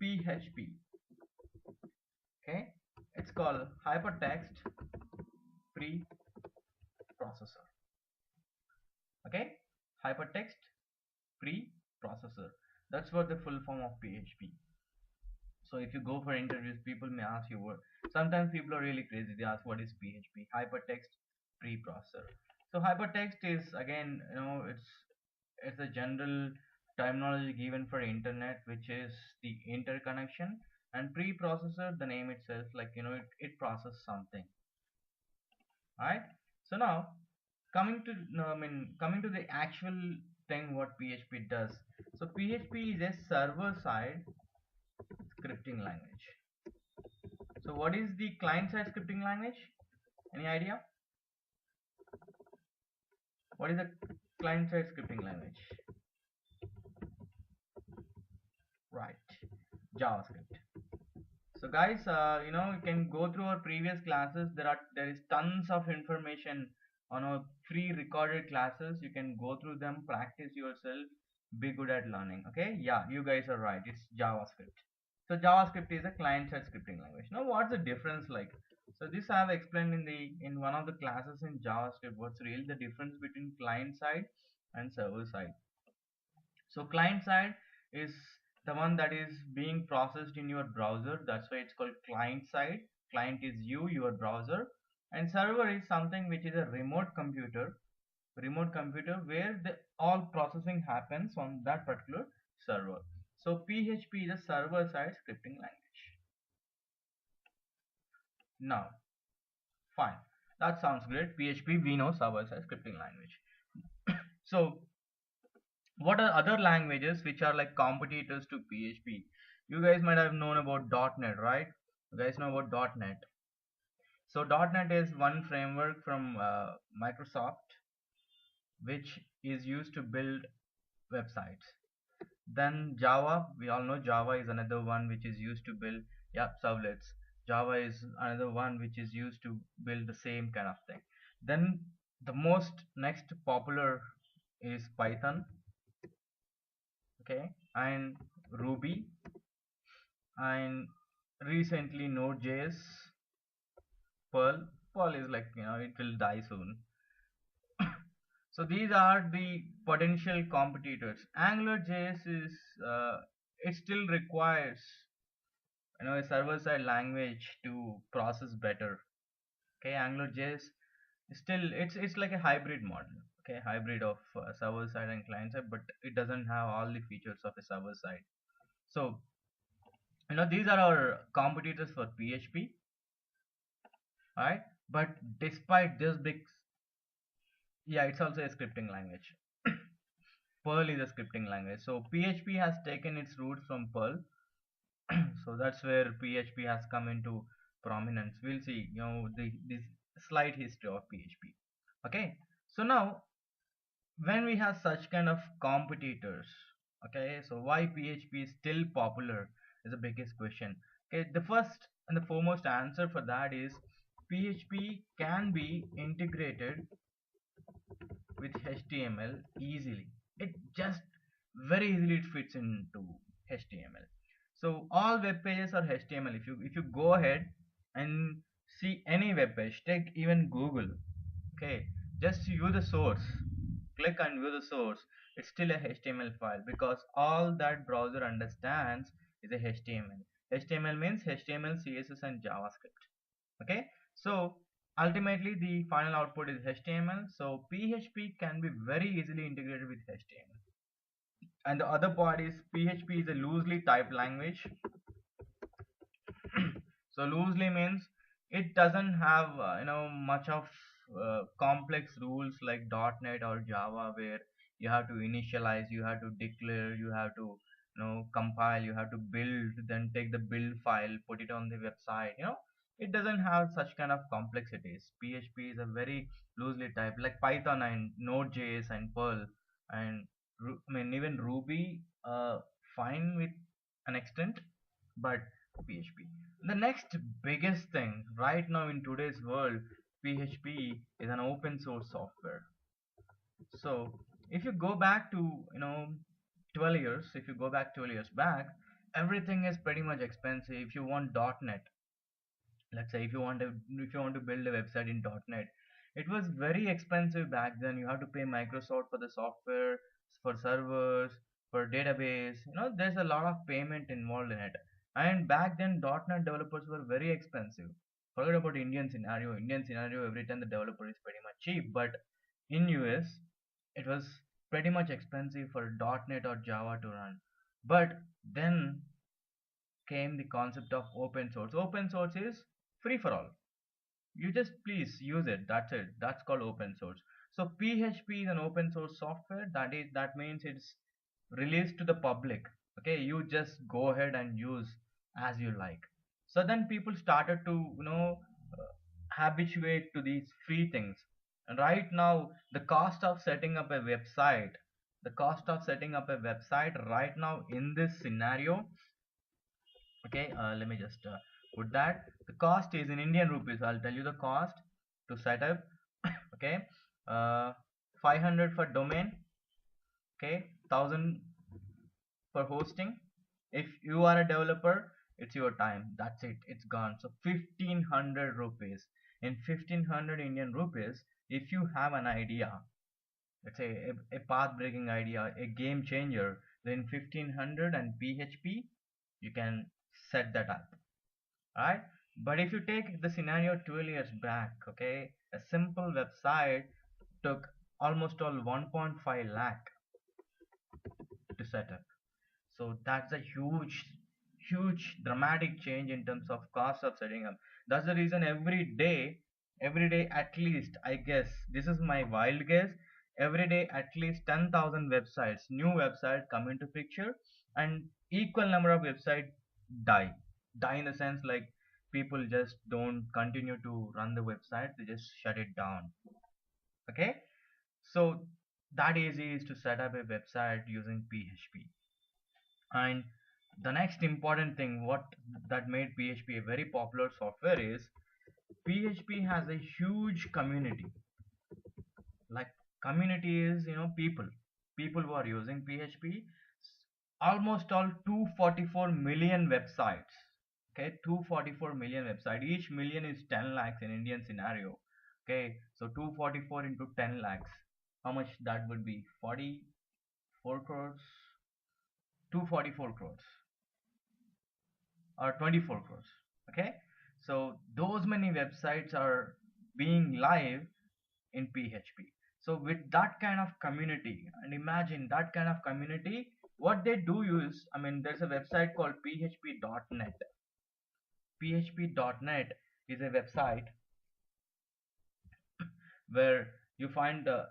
PHP. Okay, it's called Hypertext Preprocessor. Okay, Hypertext Preprocessor. That's what the full form of PHP. So if you go for interviews, people may ask you what. Sometimes people are really crazy. They ask what is PHP? Hypertext Preprocessor. So hypertext is again, it's a general terminology given for internet, which is the interconnection, and preprocessor, the name itself, like it processes something. Right. So now coming to no, I mean coming to the actual thing what PHP does. So PHP is a server side scripting language. So what is the client side scripting language? Any idea? What is a client side scripting language? Right, JavaScript. So guys, you can go through our previous classes. There is tons of information on our free recorded classes. You can go through them, practice yourself, be good at learning. Okay, yeah, you guys are right. It's JavaScript. So JavaScript is a client-side scripting language. Now, what's the difference like? So this I have explained in one of the classes in JavaScript. What's really the difference between client side and server side? So client side is the one that is being processed in your browser. That's why it's called client side. Client is you, your browser, and server is something which is a remote computer where the all processing happens on that particular server. So PHP is a server side scripting language. Now, fine, that sounds great. PHP, we know, server side scripting language. So what are other languages which are like competitors to PHP? You guys might have known about .NET, right? You guys know about .NET. So .NET is one framework from Microsoft which is used to build websites. Then Java, we all know Java is another one which is used to build, yeah, servlets. Java is another one which is used to build the same kind of thing. Then the most next popular is Python, okay, and Ruby, and recently Node.js, Perl. Perl is like, it will die soon. So these are the potential competitors. AngularJS is, it still requires, a server-side language to process better. Okay, AngularJS still, it's like a hybrid model. Okay, hybrid of server-side and client-side, but it doesn't have all the features of a server-side. So these are our competitors for PHP, right? But despite this big, yeah, it's also a scripting language. Perl is a scripting language. So PHP has taken its roots from Perl. So that's where PHP has come into prominence. We'll see, this slight history of PHP. Okay. So now when we have such kind of competitors, okay, so why PHP is still popular is the biggest question. Okay, the first and the foremost answer for that is PHP can be integrated with HTML easily. It just very easily it fits into HTML. So all web pages are HTML. If you go ahead and see any web page, take even Google, okay, just view the source, click and view the source. It's still a HTML file because all that browser understands is a HTML. HTML means HTML, CSS, and JavaScript. Okay, so ultimately the final output is HTML. So PHP can be very easily integrated with HTML. And the other part is PHP is a loosely typed language. So loosely means it doesn't have much of complex rules like .NET or Java, where you have to initialize, you have to declare, you have to compile, you have to build, then take the build file, put it on the website. It doesn't have such kind of complexities. PHP is a very loosely typed, like Python and Node.js and Perl, and even Ruby, fine with an extent, but PHP. The next biggest thing right now in today's world, PHP is an open source software. So if you go back to 12 years, if you go back 12 years back, everything is pretty much expensive. If you want .NET, let's say if you want to build a website in .NET, it was very expensive back then. You have to pay Microsoft for the software, for servers, for database. There's a lot of payment involved in it. And back then, .NET developers were very expensive. Forget about Indian scenario. Indian scenario, every time the developer is pretty much cheap. But in US, it was pretty much expensive for .NET or Java to run. But then came the concept of open source. Open source is free for all. You just please use it. That's it. That's called open source. So PHP is an open source software. That means it's released to the public. Okay, you just go ahead and use as you like. So then people started to habituate to these free things. And right now, the cost of setting up a website, right now in this scenario, okay, let me just put that the cost is in Indian rupees. I'll tell you the cost to set up. Okay, uh, 500 for domain. Okay, 1000 for hosting. If you are a developer, it's your time, that's it, it's gone. So 1500 rupees. In 1500 Indian rupees, if you have an idea, let's say a path breaking idea, a game changer, then 1500 and PHP, you can set that up. Right? But if you take the scenario 12 years back, okay, a simple website took almost all 1.5 lakh to set up. So that's a huge dramatic change in terms of cost of setting up. That's the reason every day at least, I guess, this is my wild guess, every day at least 10,000 websites, new websites come into picture, and equal number of websites die. Die in the sense like people just don't continue to run the website, they just shut it down. Okay, so that easy is to set up a website using PHP. And the next important thing, what that made PHP a very popular software is PHP has a huge community. Like, community is people who are using PHP. Almost all 244 million websites. Okay, 244 million websites. Each million is 10 lakhs in Indian scenario. Okay, so 244 into 10 lakhs. How much that would be? 44 crores. 244 crores or 24 crores. Okay, so those many websites are being live in PHP. So with that kind of community, and imagine that kind of community, what they do is, I mean, there's a website called php.net. php.net is a website where you find a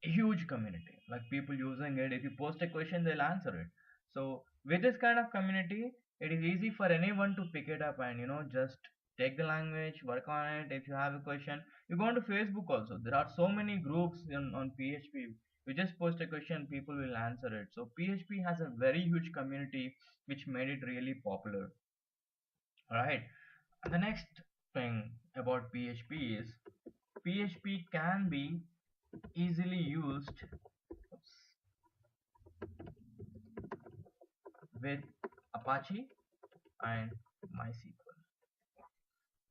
huge community, like people using it. If you post a question, they'll answer it. So with this kind of community, it is easy for anyone to pick it up and just take the language, work on it. If you have a question, you go on to Facebook also. There are so many groups on PHP. You just post a question, people will answer it. So PHP has a very huge community, which made it really popular. All right. And the next thing about PHP is PHP can be easily used with Apache and MySQL.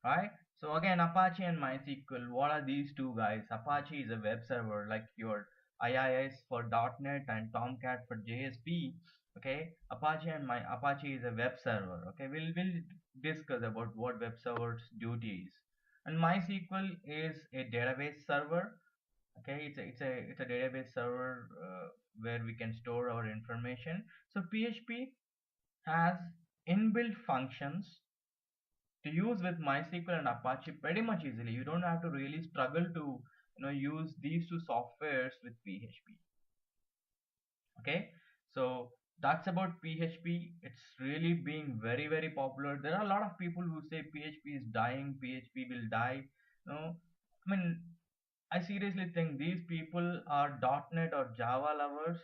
Right? So again, Apache and MySQL, what are these two guys? Apache is a web server like your IIS for .NET and Tomcat for JSP. Okay, Apache is a web server. Okay, we'll discuss about what web server's duty is. And MySQL is a database server. Okay, it's a database server where we can store our information. So PHP has inbuilt functions to use with MySQL and Apache pretty much easily. You don't have to really struggle to use these two softwares with PHP. Okay, so that's about PHP. It's really being very popular. There are a lot of people who say PHP is dying, PHP will die. No, I mean, I seriously think these people are .NET or Java lovers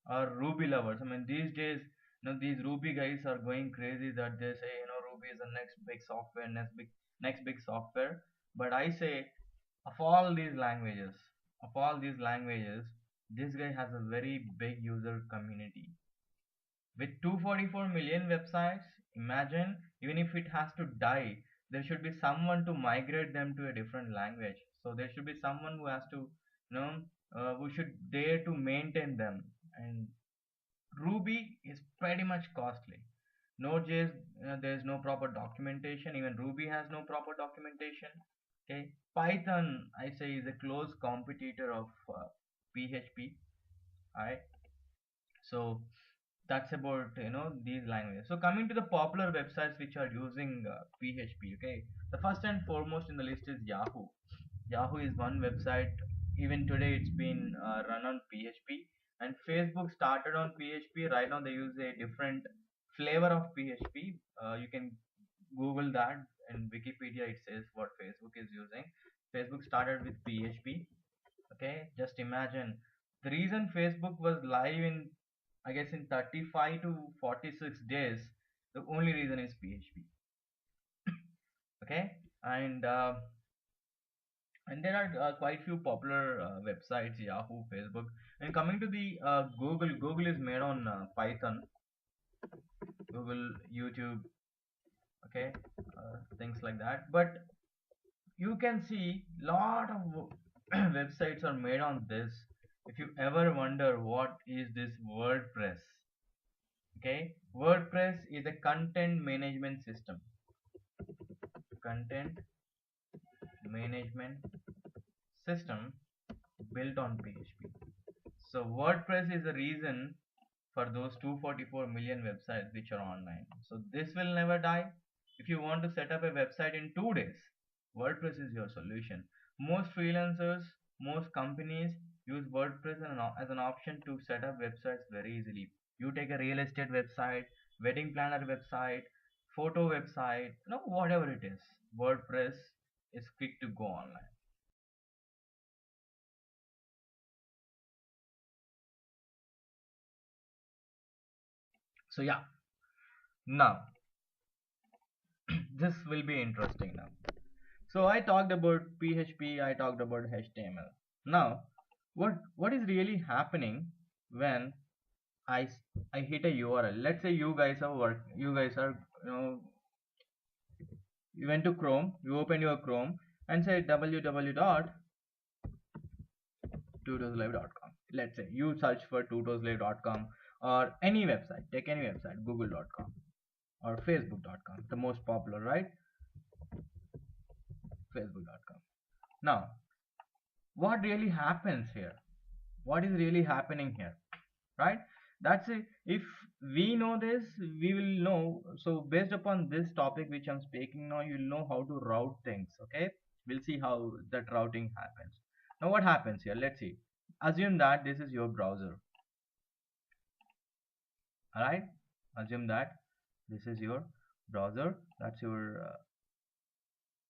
or Ruby lovers. I mean, these days, these Ruby guys are going crazy that they say, Ruby is the next big software, next big software. But I say, of all these languages, this guy has a very big user community. With 244 million websites, imagine even if it has to die, there should be someone to migrate them to a different language. So there should be someone who has to, you know, who should dare to maintain them. And Ruby is pretty much costly. Node.js, there is no proper documentation. Even Ruby has no proper documentation. Okay, Python, I say, is a close competitor of PHP. Alright, so that's about these languages. So coming to the popular websites which are using PHP. Okay, the first and foremost in the list is Yahoo. Yahoo is one website. Even today, it's been run on PHP. And Facebook started on PHP. Right now, they use a different flavor of PHP. You can Google that, and Wikipedia it says what Facebook is using. Facebook started with PHP. Okay, just imagine the reason Facebook was live in, I guess, in 35 to 46 days. The only reason is PHP. Okay, and there are quite few popular websites, Yahoo, Facebook. And coming to the Google is made on Python. Google, YouTube, okay, things like that. But you can see lot of websites are made on this. If you ever wonder what is this WordPress, okay, WordPress is a content management system. Content management system built on PHP. So WordPress is the reason for those 244 million websites which are online. So this will never die. If you want to set up a website in 2 days, WordPress is your solution. Most freelancers, most companies use WordPress as an option to set up websites very easily. You take a real estate website, wedding planner website, photo website, whatever it is. WordPress is quick to go online. So yeah, now this will be interesting now. So I talked about PHP, I talked about HTML. Now, what is really happening when I hit a URL? Let's say you guys are you went to Chrome, you open your Chrome and say www.tutoslive.com. Let's say you search for tutoslive.com or any website, take any website, google.com or facebook.com, the most popular, right? facebook.com. Now, what really happens here? What is really happening here? Right? That's it. If we know this, we will know. So based upon this topic which I'm speaking now, you'll know how to route things. Okay, we'll see how that routing happens. Now what happens here? Let's see. Assume that this is your browser. All right, assume that this is your browser. That's your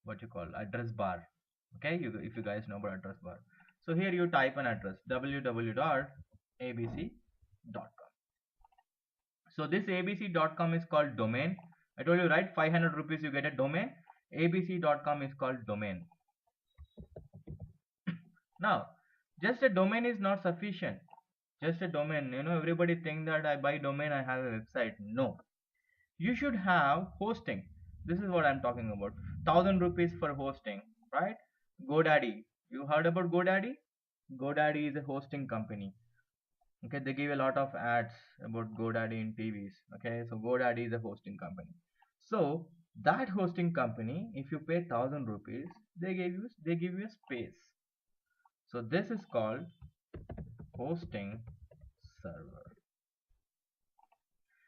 what you call address bar. Okay, if you guys know about address bar. So here you type an address www.abc.com. So this abc.com is called domain. I told you, right, 500 rupees you get a domain. abc.com is called domain. Now, just a domain is not sufficient. Just a domain, everybody think that I buy domain, I have a website. No, you should have hosting. This is what I'm talking about. 1000 rupees for hosting, right? GoDaddy. You heard about GoDaddy? GoDaddy is a hosting company. Okay, they give a lot of ads about GoDaddy in TVs. Okay, so GoDaddy is a hosting company. So that hosting company, if you pay 1000 rupees, they give you a space. So this is called hosting server.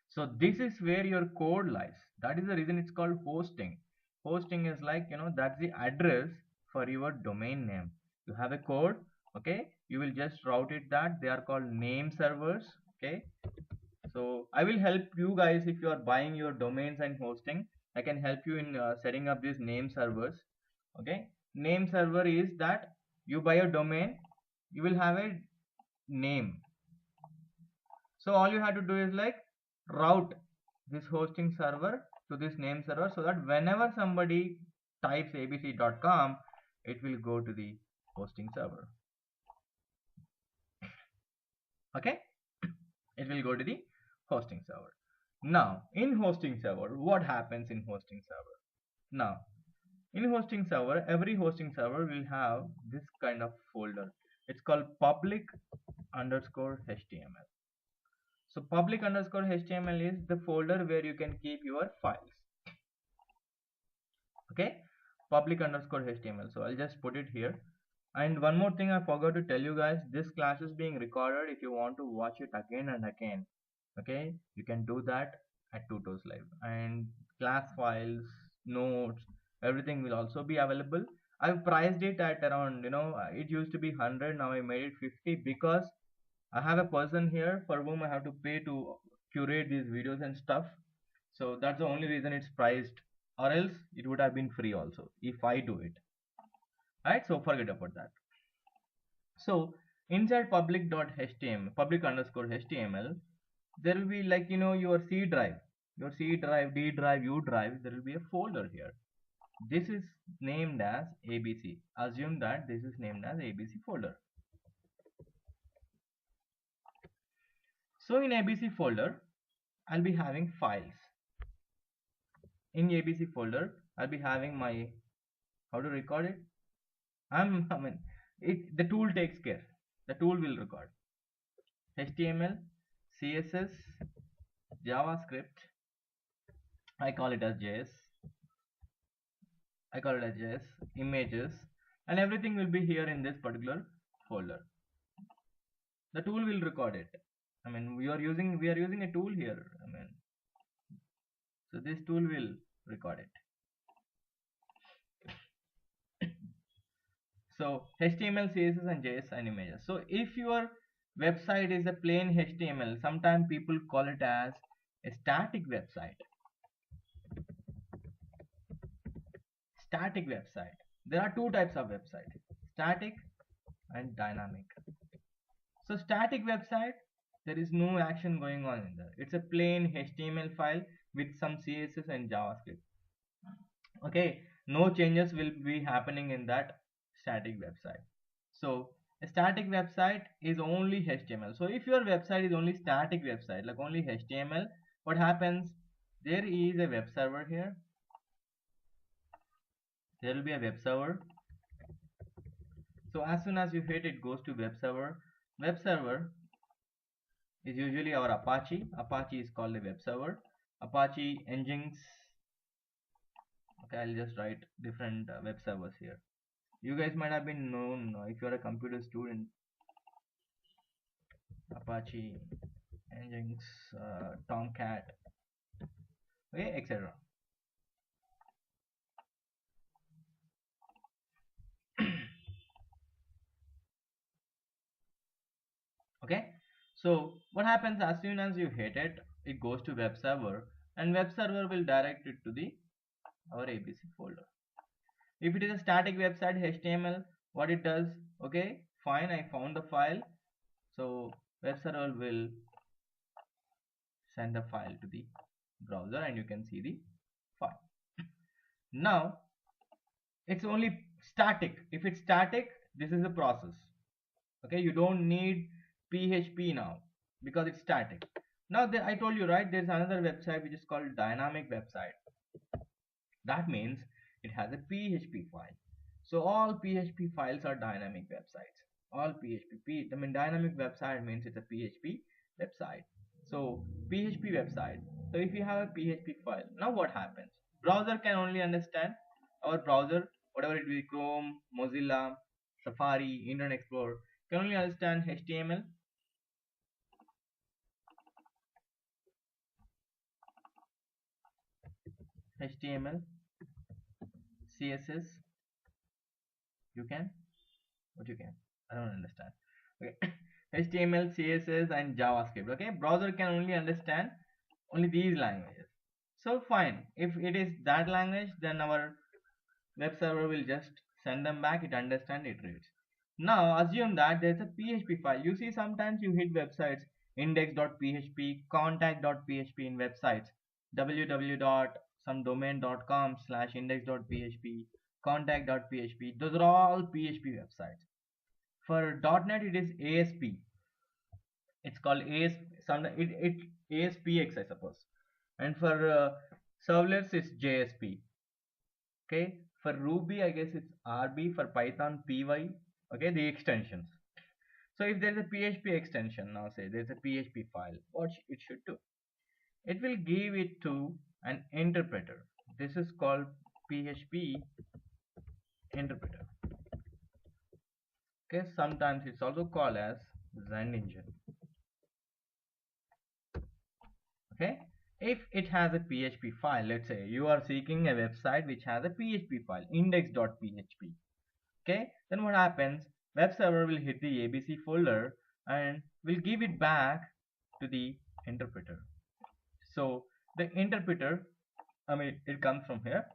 So this is where your code lies. That is the reason it's called hosting. Hosting is like, that's the address for your domain name. You have a code, okay? You will just route it that. They are called name servers, okay? So I will help you guys if you are buying your domains and hosting. I can help you in setting up these name servers, okay? Name server is that you buy a domain, you will have a name. So all you have to do is like route this hosting server to this name server so that whenever somebody types abc.com, it will go to the hosting server. Okay, it will go to the hosting server. Now in hosting server, what happens in hosting server? Now in hosting server, every hosting server will have this kind of folder. It's called public underscore HTML. So public underscore HTML is the folder where you can keep your files. Okay, public underscore HTML. So I'll just put it here. And one more thing I forgot to tell you guys, this class is being recorded. If you want to watch it again and again, okay, you can do that at Tutors Live. And class files, notes, everything will also be available. I've priced it at around, it used to be 100, now I made it 50 because I have a person here for whom I have to pay to curate these videos and stuff. So that's the only reason it's priced, or else it would have been free also if I do it. Right? So forget about that. So inside public.html, public underscore HTML, there will be like your C drive, D drive, U drive. There will be a folder here. This is named as ABC. Assume that this is named as ABC folder. So in ABC folder, I'll be having files. In ABC folder, I'll be having my, how to record it? The tool takes care. The tool will record HTML, CSS, JavaScript. I call it as JS. Images, and everything will be here in this particular folder. The tool will record it. We are using a tool here. So this tool will record it. So HTML, CSS, and JS and images. So if your website is a plain HTML, sometimes people call it as a static website. Static website. There are two types of website: static and dynamic. So static website, there is no action going on in there. It's a plain HTML file with some CSS and JavaScript. Okay, no changes will be happening in that static website. So a static website is only HTML. So if your website is only static website, like only HTML, what happens? There is a web server here. There will be a web server. So as soon as you hit, it goes to web server. Web server is usually our Apache. Apache is called a web server. Apache Nginx. Okay, I'll just write different web servers here. You guys might have been known if you're a computer student. Apache, Nginx, Tomcat, okay, etc. Okay, so what happens as soon as you hit it, it goes to web server, and web server will direct it to our ABC folder. If it is a static website HTML, what it does, okay, fine, I found the file. So web server will send the file to the browser and you can see the file. Now it's only static. If it's static, this is the process. Okay, you don't need PHP now because it's static. Now I told you, right, there's another website which is called dynamic website. That means it has a PHP file. So all PHP files are dynamic websites. All PHP, dynamic website means it's a PHP website. So PHP website. So if you have a PHP file, now what happens? Browser can only understand, our browser, whatever it be, Chrome, Mozilla, Safari, Internet Explorer, can only understand HTML, CSS. You can? What you can? I don't understand. Okay. HTML, CSS, and JavaScript. Okay, browser can only understand only these languages. So fine, if it is that language, then our web server will just send them back. It understands, it reads. Now assume that there's a PHP file. You see, sometimes you hit websites index.php, contact.php in websites, www.somedomain.com/index.php, contact.php. Those are all PHP websites. For .NET, it is ASP. It's called ASP. ASPX, I suppose. And for servlets, it's JSP. Okay, for Ruby, I guess it's RB. For Python, PY. Okay, the extensions. So if there's a PHP extension, now say there's a PHP file, what it should do? It will give it to an interpreter. This is called PHP interpreter. Okay, sometimes it's also called as Zend engine. Okay, if it has a PHP file, let's say you are seeking a website which has a PHP file, index.php. Okay, then what happens? Web server will hit the ABC folder and will give it back to the interpreter. So the interpreter, I mean, it comes from here.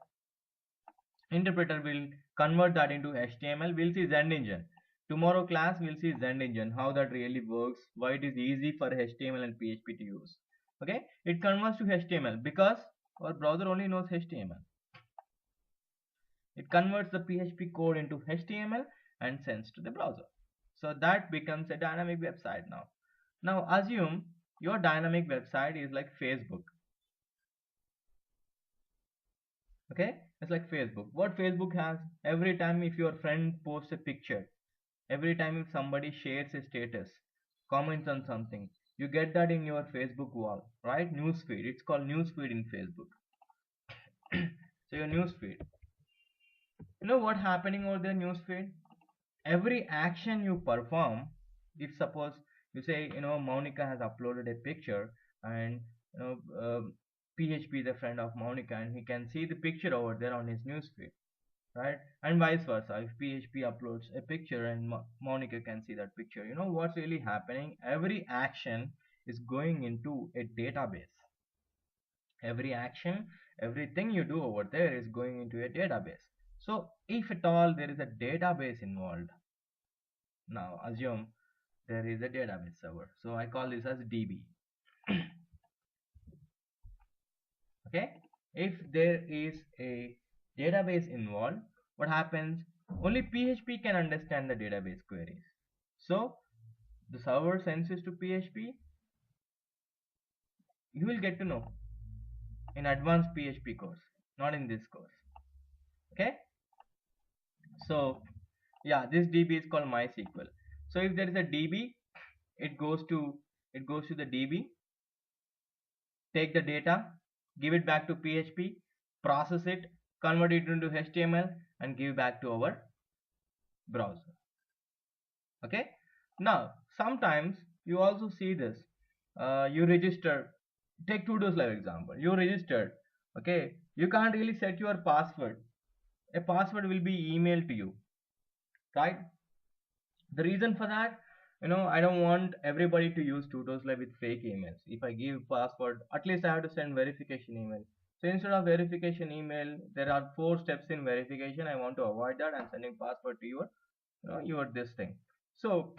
Interpreter will convert that into HTML. We'll see Zend engine. Tomorrow class we'll see Zend engine, how that really works, why it is easy for HTML and PHP to use. Okay, it converts to HTML because our browser only knows HTML. It converts the PHP code into HTML and sends to the browser. So that becomes a dynamic website now. Now assume your dynamic website is like Facebook. Okay, it's like Facebook. What Facebook has, every time if your friend posts a picture, every time if somebody shares a status, comments on something, you get that in your Facebook wall, right? Newsfeed. It's called newsfeed in Facebook. So your newsfeed. You know what happening over there newsfeed? Every action you perform, if suppose you say, you know, Monica has uploaded a picture and you know PHP is a friend of Monica and he can see the picture over there on his newsfeed, right? And vice versa, if PHP uploads a picture and Monica can see that picture, you know what's really happening? Every action is going into a database. Every action, everything you do over there is going into a database. So if at all there is a database involved, now assume there is a database server, so I call this as DB. Okay, if there is a database involved, what happens? Only PHP can understand the database queries. So the server sends this to PHP. You will get to know in advanced PHP course, not in this course. Okay, so yeah, this DB is called MySQL. So if there is a DB, it goes to the DB, take the data, give it back to PHP, process it, convert it into HTML and give back to our browser. Okay, now sometimes you also see this, you register, take Tudos Live example, you registered, okay, you can't really set your password. A password will be emailed to you, right? The reason for that, you know, I don't want everybody to use Tudos Live with fake emails. If I give password, at least I have to send verification email. So instead of verification email, there are 4 steps in verification. I want to avoid that. I'm sending password to your, you know, your this thing. So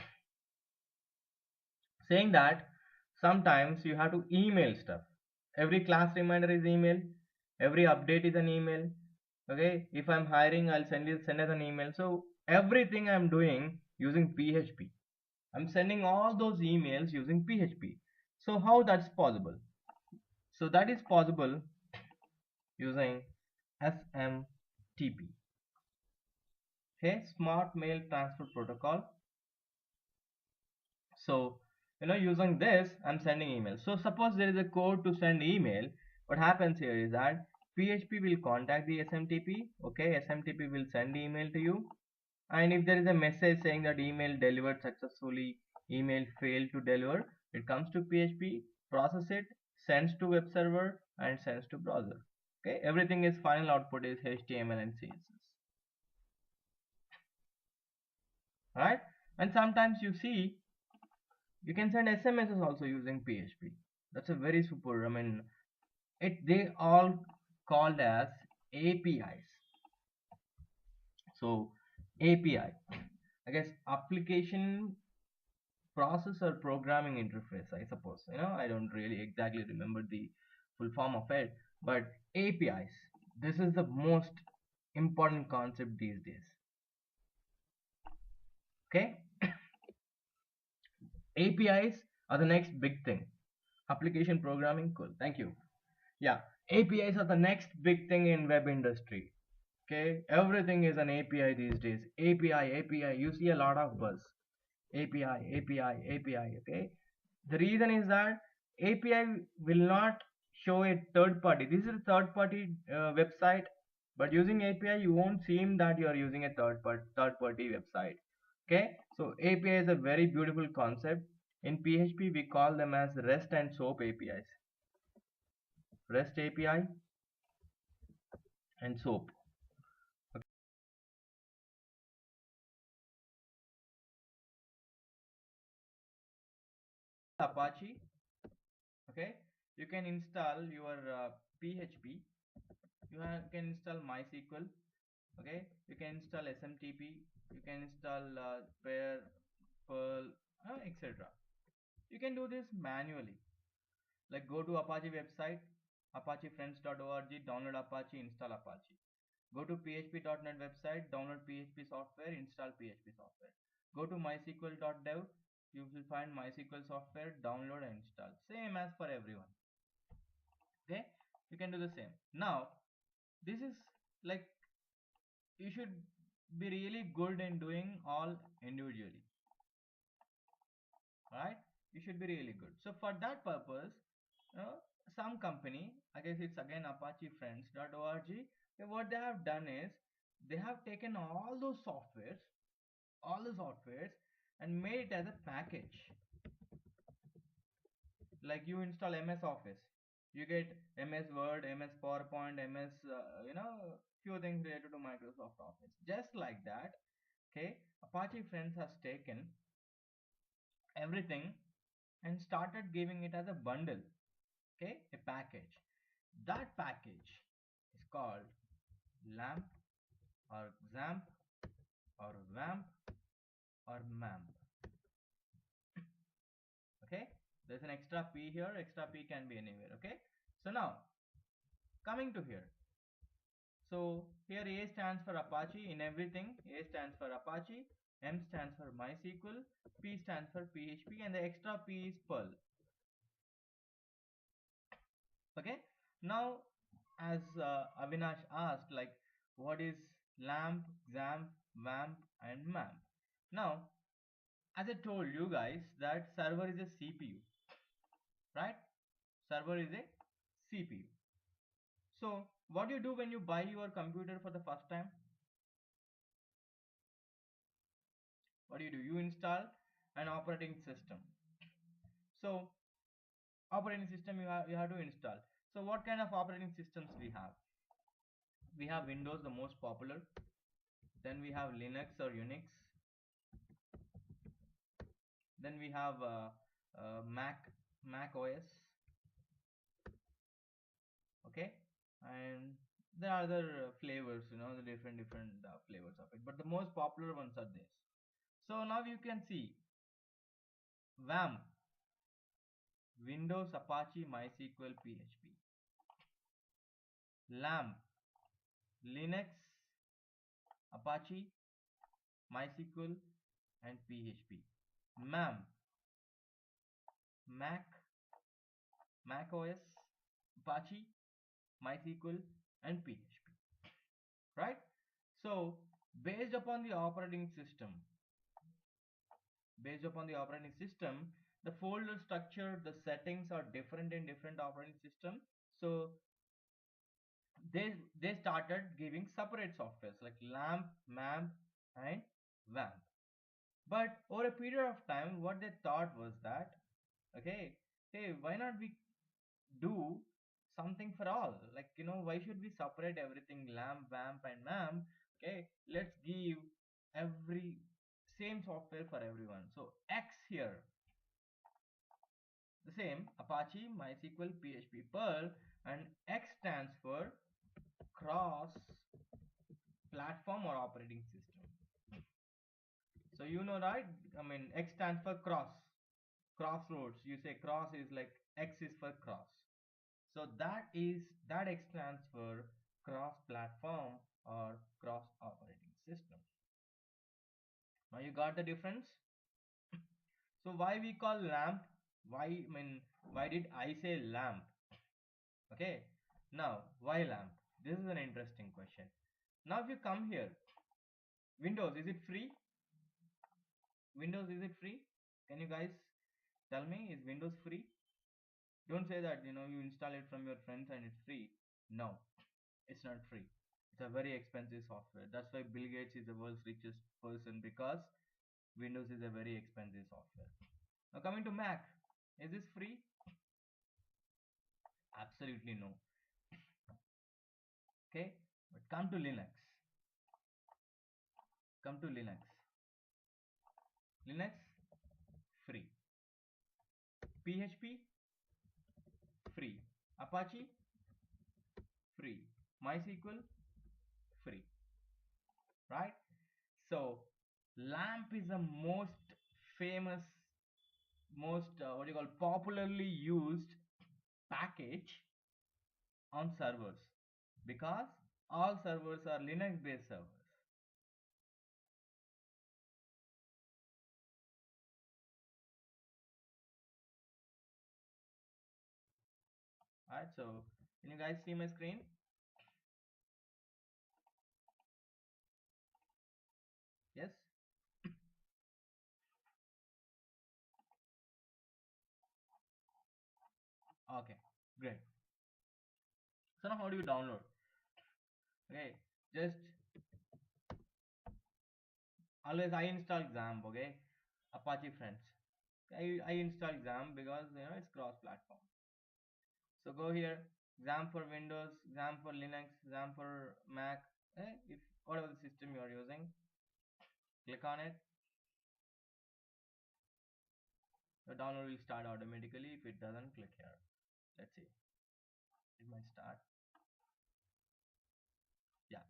saying that, sometimes you have to email stuff. Every class reminder is email. Every update is an email. Okay, if I'm hiring, I'll send as an email. So everything I'm doing using PHP. I'm sending all those emails using PHP. So how that's possible? So that is possible using SMTP. Okay, Smart Mail Transfer Protocol. So you know, using this, I'm sending email. So suppose there is a code to send email. What happens here is that PHP will contact the SMTP. Okay, SMTP will send email to you. And if there is a message saying that email delivered successfully, email failed to deliver, it comes to PHP, process it, sends to web server and sends to browser. Okay, everything is final output is HTML and CSS. Alright, and sometimes you see you can send SMSs also using PHP. That's a very super, I mean, they all called as APIs. So API, I guess application processor programming interface, I suppose. You know, I don't really exactly remember the full form of it, but APIs, this is the most important concept these days. Okay, APIs are the next big thing. Application programming, cool. Thank you. Yeah, APIs are the next big thing in web industry. Okay, everything is an API these days. API. You see a lot of buzz. API. Okay, the reason is that API will not show a third party. This is a third party website, but using API you won't seem that you are using a third party website. Okay, so API is a very beautiful concept. In PHP we call them as REST and SOAP APIs. REST API and SOAP. Apache. Okay, you can install your PHP. Can install MySQL. Okay, you can install SMTP. You can install Perl, etc. You can do this manually. Like go to Apache website, apachefriends.org, download Apache, install Apache. Go to php.net website, download PHP software, install PHP software. Go to mysql.dev, you will find MySQL software, download and install. Same as for everyone. Okay, you can do the same. Now, this is like you should be really good in doing all individually, right? You should be really good. So for that purpose, uh, some company, I guess it's again apachefriends.org, what they have done is they have taken all the softwares and made it as a package. Like you install MS Office, you get MS Word, MS PowerPoint, MS few things related to Microsoft Office. Just like that, okay, Apache Friends has taken everything and started giving it as a bundle, okay, a package. That package is called LAMP or XAMPP or WAMP or MAMP. Okay, there's an extra P here. Extra P can be anywhere. Okay, so now coming to here. So here A stands for Apache in everything. A stands for Apache, M stands for MySQL, P stands for PHP, and the extra P is Perl. Okay, now as Avinash asked, like what is LAMP, XAMPP, WAMP, and MAMP? Now, as I told you guys that server is a CPU, right? Server is a CPU. So what do you do when you buy your computer for the first time? What do? You install an operating system. So operating system you have to install. So what kind of operating systems we have? We have Windows, the most popular. Then we have Linux or Unix. Then we have Mac OS. Okay, and there are other flavors, the different flavors of it, but the most popular ones are this. So now you can see WAMP, Windows, Apache, MySQL, PHP. LAMP, Linux, Apache, MySQL, and PHP. MAMP, Mac OS, Apache, MySQL, and PHP. Right? So based upon the operating system, the folder structure, the settings are different in different operating system. So they started giving separate softwares like LAMP, MAMP, and WAMP. But over a period of time, what they thought was that, okay, hey, why not we do something for all? Like, why should we separate everything LAMP, WAMP, and MAMP? Okay, let's give every same software for everyone. So X here, the same Apache, MySQL, PHP, Perl, and X stands for cross platform or operating system. So right? I mean, X stands for crossroads. You say cross is like X is for cross. So that X stands for cross platform or cross operating system. Now you got the difference. So why we call LAMP Why, I mean, why did I say lamp? Okay, now why lamp? This is an interesting question. Now if you come here, Windows, is it free? Windows, is it free? Can you guys tell me, is Windows free? Don't say that you install it from your friends and it's free. No, it's not free. It's a very expensive software. That's why Bill Gates is the world's richest person, because Windows is a very expensive software. Now coming to Mac, is this free? Absolutely no. Okay, but come to Linux. Come to Linux. Linux, free. PHP, free. Apache, free. MySQL, free. Right? So LAMP is the most famous, most what you call popularly used package on servers, because all servers are Linux based servers. Alright, so can you guys see my screen? Yes? Okay, great. So now how do you download? Okay, just always I install XAMPP, okay? Apache Friends. I install XAMPP because it's cross platform. So go here, XAMPP for Windows, XAMPP for Linux, XAMPP for Mac, if whatever the system you are using, click on it. The download will start automatically. If it doesn't, click here. Let's see. It might start. Yeah.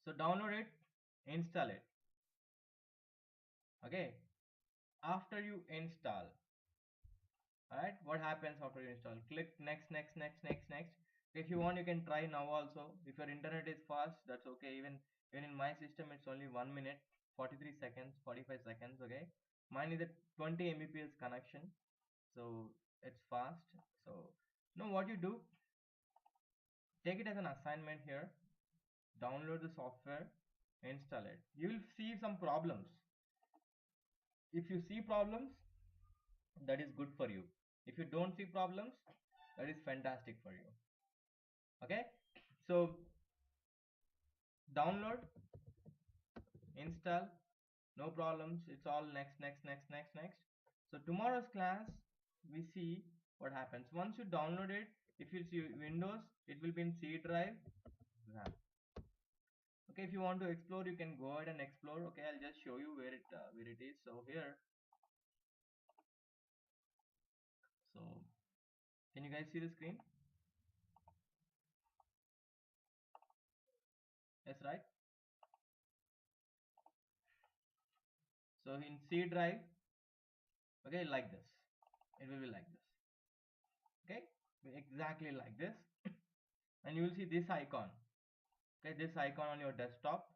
So download it, install it. Okay. After you install, alright, what happens after you install? Click next, next, next, next, next. If you want, you can try now also. If your internet is fast, that's okay. Even in my system, it's only 1 minute, 43 seconds, 45 seconds. Okay. Mine is a 20 Mbps connection, so it's fast. So now what you do, take it as an assignment here. Download the software, install it. You will see some problems. If you see problems, that is good for you. If you don't see problems, that is fantastic for you. Okay, so download, install, no problems. It's all next, next, next, next, next. So tomorrow's class, we see what happens once you download it. If you see Windows, it will be in C drive. Okay, if you want to explore, you can go ahead and explore. Okay, I'll just show you where it is. So here, so can you guys see the screen? Yes, right? So in C drive, okay, like this, it will be like this. Okay, exactly like this. And you will see this icon. Okay, this icon on your desktop.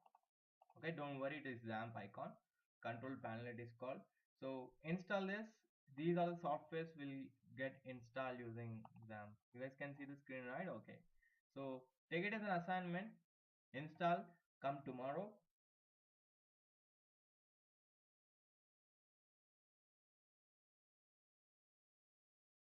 Okay, don't worry, it is XAMPP icon. Control panel it is called. So install this. These are the softwares will get installed using XAMPP. You guys can see the screen, right? Okay. So take it as an assignment. Install. Come tomorrow.